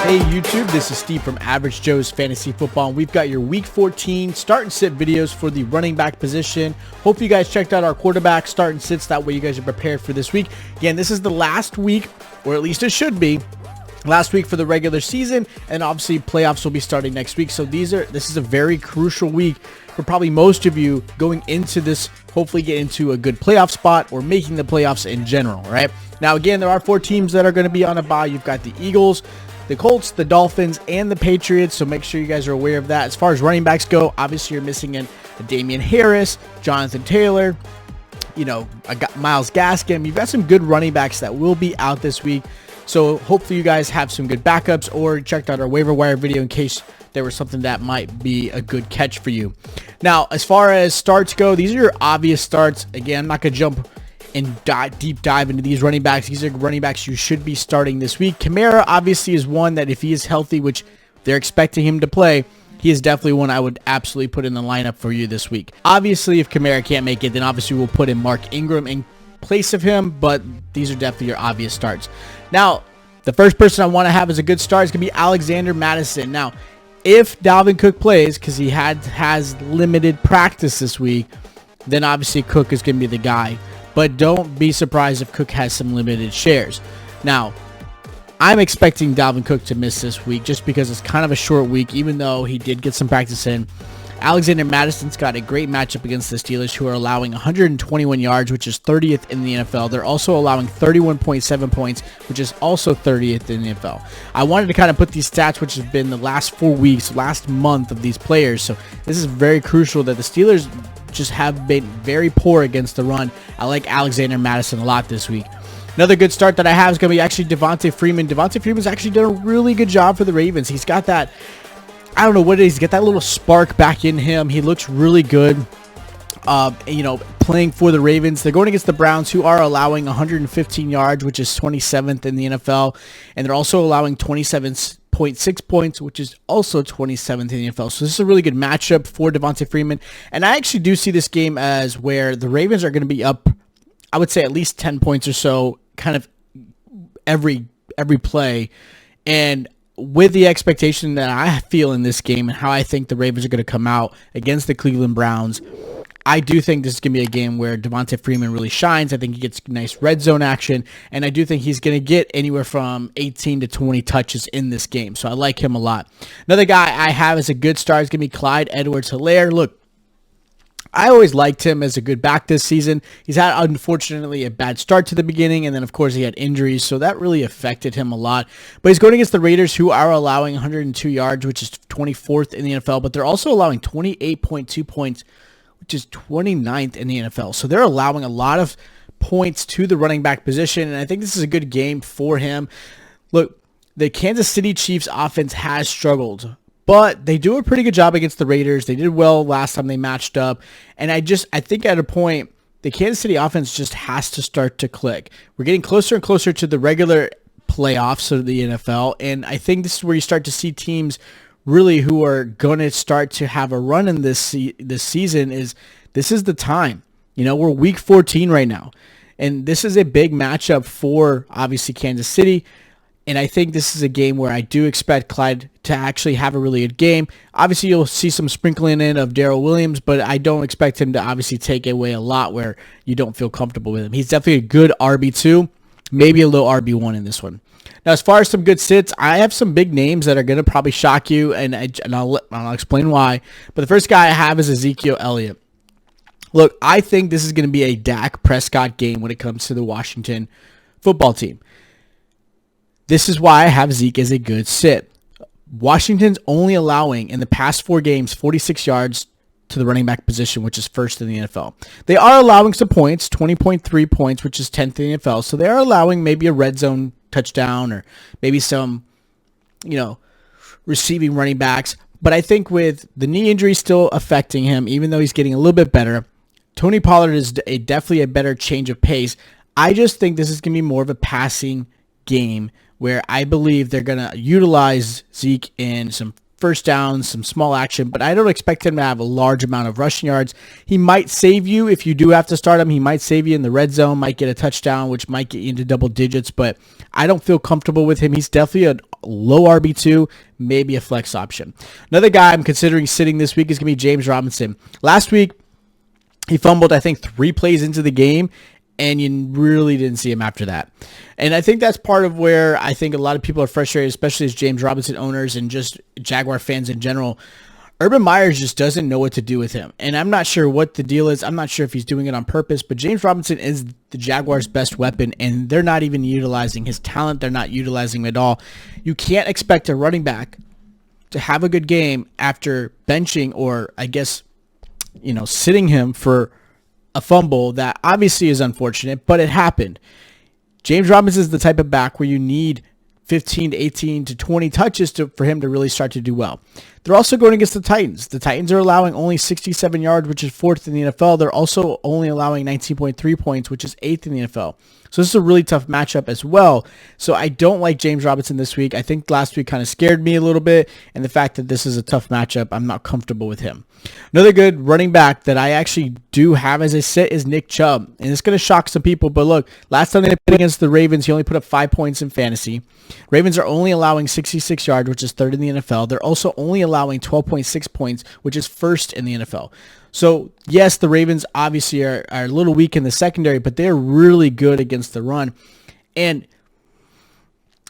Hey YouTube, this is Steve from Average Joe's Fantasy Football, and we've got your Week 14 start and sit videos for the running back position. Hope you guys checked out our quarterback start and sits. That way you guys are prepared for this week. Again, this is the last week, or at least it should be, last week for the regular season, and obviously playoffs will be starting next week. So this is a very crucial week for probably most of you going into this, hopefully get into a good playoff spot or making the playoffs in general, right? Now again, there are 4 teams that are going to be on a bye. You've got the Eagles, the Colts, the Dolphins, and the Patriots, so make sure you guys are aware of that. As far as running backs go, obviously you're missing a Damian Harris, Jonathan Taylor, I got Myles Gaskin. You've got some good running backs that will be out this week, so hopefully you guys have some good backups or checked out our waiver wire video in case there was something that might be a good catch for you. Now, as far as starts go, these are your obvious starts. Again, I'm not going to jump and deep dive into these running backs. These are running backs you should be starting this week. Kamara obviously is one that if he is healthy, which they're expecting him to play, he is definitely one I would absolutely put in the lineup for you this week. Obviously, if Kamara can't make it, then obviously we'll put in Mark Ingram in place of him, but these are definitely your obvious starts. Now, the first person I want to have as a good start is going to be Alexander Madison. Now, if Dalvin Cook plays, because he has limited practice this week, then obviously Cook is going to be the guy. But don't be surprised if Cook has some limited shares. Now, I'm expecting Dalvin Cook to miss this week just because it's kind of a short week, even though he did get some practice in. Alexander Madison's got a great matchup against the Steelers, who are allowing 121 yards, which is 30th in the NFL. They're also allowing 31.7 points, which is also 30th in the NFL. I wanted to kind of put these stats, which have been the last 4 weeks, last month of these players. So this is very crucial that the Steelers just have been very poor against the run. I like Alexander Madison a lot this week. Another good start that I have is going to be actually Devonte Freeman. Devonte Freeman's actually done a really good job for the Ravens. He's got that, I don't know what it is, he's got that little spark back in him. He looks really good, playing for the Ravens. They're going against the Browns, who are allowing 115 yards, which is 27th in the NFL. And they're also allowing 27.6 points, which is also 27th in the NFL. So this is a really good matchup for Devonte Freeman. And I actually do see this game as where the Ravens are going to be up, I would say at least 10 points or so, kind of every play. And with the expectation that I feel in this game and how I think the Ravens are going to come out against the Cleveland Browns, I do think this is going to be a game where Devonte Freeman really shines. I think he gets nice red zone action, and I do think he's going to get anywhere from 18 to 20 touches in this game, so I like him a lot. Another guy I have as a good start is going to be Clyde Edwards-Helaire. Look, I always liked him as a good back this season. He's had, unfortunately, a bad start to the beginning, and then, of course, he had injuries, so that really affected him a lot. But he's going against the Raiders, who are allowing 102 yards, which is 24th in the NFL, but they're also allowing 28.2 points, which is 29th in the NFL. So they're allowing a lot of points to the running back position, and I think this is a good game for him. Look, the Kansas City Chiefs offense has struggled, but they do a pretty good job against the Raiders. They did well last time they matched up, and I think at a point, the Kansas City offense just has to start to click. We're getting closer and closer to the regular playoffs of the NFL, and I think this is where you start to see teams really who are going to start to have a run in this season. This is the time. We're week 14 right now, and this is a big matchup for obviously Kansas City, and I think this is a game where I do expect Clyde to actually have a really good game. Obviously, you'll see some sprinkling in of Darrell Williams, but I don't expect him to obviously take away a lot where you don't feel comfortable with him. He's definitely a good RB2, maybe a low RB1 in this one. Now, as far as some good sits, I have some big names that are going to probably shock you, and I'll explain why. But the first guy I have is Ezekiel Elliott. Look, I think this is going to be a Dak Prescott game when it comes to the Washington football team. This is why I have Zeke as a good sit. Washington's only allowing, in the past 4 games, 46 yards to the running back position, which is first in the NFL. They are allowing some points, 20.3 points, which is 10th in the NFL. So they are allowing maybe a red zone touchdown or maybe some, receiving running backs. But I think with the knee injury still affecting him, even though he's getting a little bit better, Tony Pollard is definitely a better change of pace. I just think this is going to be more of a passing game where I believe they're going to utilize Zeke in some first downs, some small action, but I don't expect him to have a large amount of rushing yards. He might save you if you do have to start him. He might save you in the red zone, might get a touchdown, which might get you into double digits, but I don't feel comfortable with him. He's definitely a low RB2, maybe a flex option. Another guy I'm considering sitting this week is going to be James Robinson. Last week, he fumbled, I think, 3 plays into the game, and you really didn't see him after that. And I think that's part of where I think a lot of people are frustrated, especially as James Robinson owners and just Jaguar fans in general. Urban Meyer just doesn't know what to do with him. And I'm not sure what the deal is. I'm not sure if he's doing it on purpose, but James Robinson is the Jaguars' best weapon, and they're not even utilizing his talent. They're not utilizing him at all. You can't expect a running back to have a good game after benching or, I guess, sitting him for a fumble that obviously is unfortunate, but it happened. James Robinson is the type of back where you need 15 to 18 to 20 touches for him to really start to do well. They're also going against the Titans. The Titans are allowing only 67 yards, which is 4th in the NFL. They're also only allowing 19.3 points, which is 8th in the NFL. So this is a really tough matchup as well. So I don't like James Robinson this week. I think last week kind of scared me a little bit, and the fact that this is a tough matchup, I'm not comfortable with him. Another good running back that I actually do have as a sit is Nick Chubb. And it's going to shock some people, but look, last time they played against the Ravens, he only put up 5 points in fantasy. Ravens are only allowing 66 yards, which is 3rd in the NFL. They're also only allowing 12.6 points, which is 1st in the NFL. So, yes, the Ravens obviously are a little weak in the secondary, but they're really good against the run. And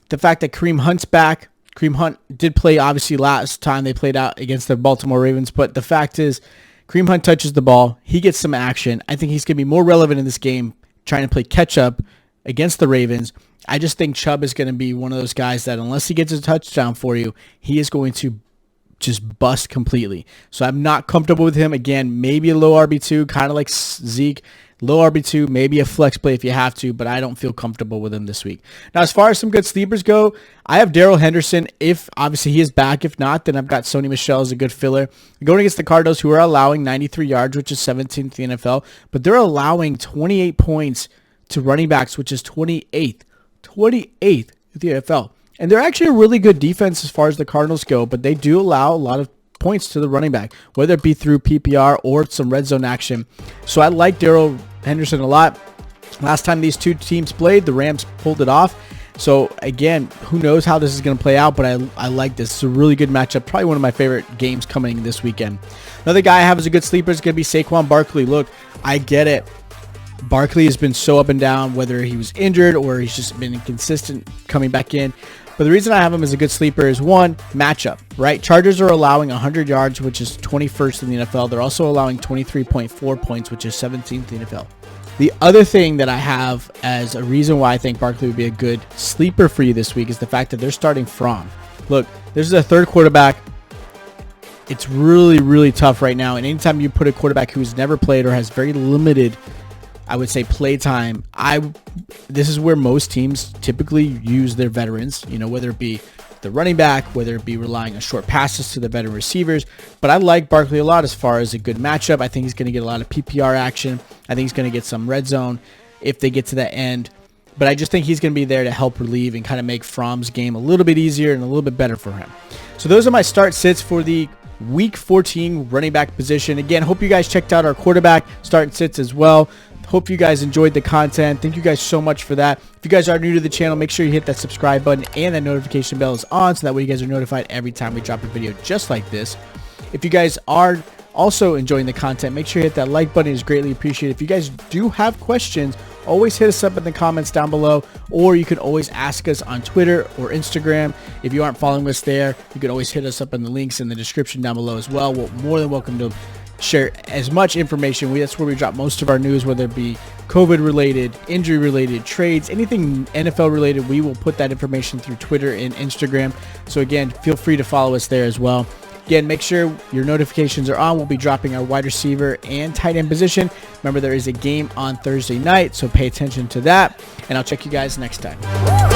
the fact that Kareem Hunt's back, Kareem Hunt did play obviously last time they played out against the Baltimore Ravens, but the fact is Kareem Hunt touches the ball. He gets some action. I think he's going to be more relevant in this game trying to play catch-up against the Ravens. I just think Chubb is going to be one of those guys that unless he gets a touchdown for you, he is going to just bust completely. So I'm not comfortable with him. Again, maybe a low RB2, kind of like Zeke. Low RB2, maybe a flex play if you have to, but I don't feel comfortable with him this week. Now, as far as some good sleepers go, I have Darrell Henderson. If obviously he is back, if not, then I've got Sony Michel as a good filler. Going against the Cardinals, who are allowing 93 yards, which is 17th in the NFL, but they're allowing 28 points to running backs, which is 28th in the NFL. And they're actually a really good defense as far as the Cardinals go, but they do allow a lot of points to the running back, whether it be through PPR or some red zone action. So I like Darrell Henderson a lot. Last time these two teams played, the Rams pulled it off. So again, who knows how this is going to play out, but I like this. It's a really good matchup. Probably one of my favorite games coming this weekend. Another guy I have as a good sleeper is going to be Saquon Barkley. Look, I get it. Barkley has been so up and down, whether he was injured or he's just been inconsistent coming back in. But the reason I have him as a good sleeper is, one, matchup, right? Chargers are allowing 100 yards, which is 21st in the NFL. They're also allowing 23.4 points, which is 17th in the NFL. The other thing that I have as a reason why I think Barkley would be a good sleeper for you this week is the fact that they're starting Fromm. Look, this is a third quarterback. It's really, really tough right now. And anytime you put a quarterback who's never played or has very limited, I would say, play time, this is where most teams typically use their veterans, whether it be the running back, whether it be relying on short passes to the veteran receivers. But I like Barkley a lot as far as a good matchup. I think he's going to get a lot of PPR action. I think he's going to get some red zone if they get to that end. But I just think he's going to be there to help relieve and kind of make Fromm's game a little bit easier and a little bit better for him. So those are my start sits for the Week 14 running back position. Again, hope you guys checked out our quarterback start and sits as well. Hope you guys enjoyed the content. Thank you guys so much for that. If you guys are new to the channel, make sure you hit that subscribe button and that notification bell is on so that way you guys are notified every time we drop a video just like this. If you guys are also enjoying the content, make sure you hit that like button. It is greatly appreciated. If you guys do have questions, always hit us up in the comments down below, or you can always ask us on Twitter or Instagram. If you aren't following us there, you can always hit us up in the links in the description down below as well. We're more than welcome to share as much information. That's where we drop most of our news, whether it be COVID related, injury related, trades, anything NFL related. We will put that information through Twitter and Instagram. So again, feel free to follow us there as well. Again, make sure your notifications are on. We'll be dropping our wide receiver and tight end position. Remember, there is a game on Thursday night, so pay attention to that, and I'll check you guys next time.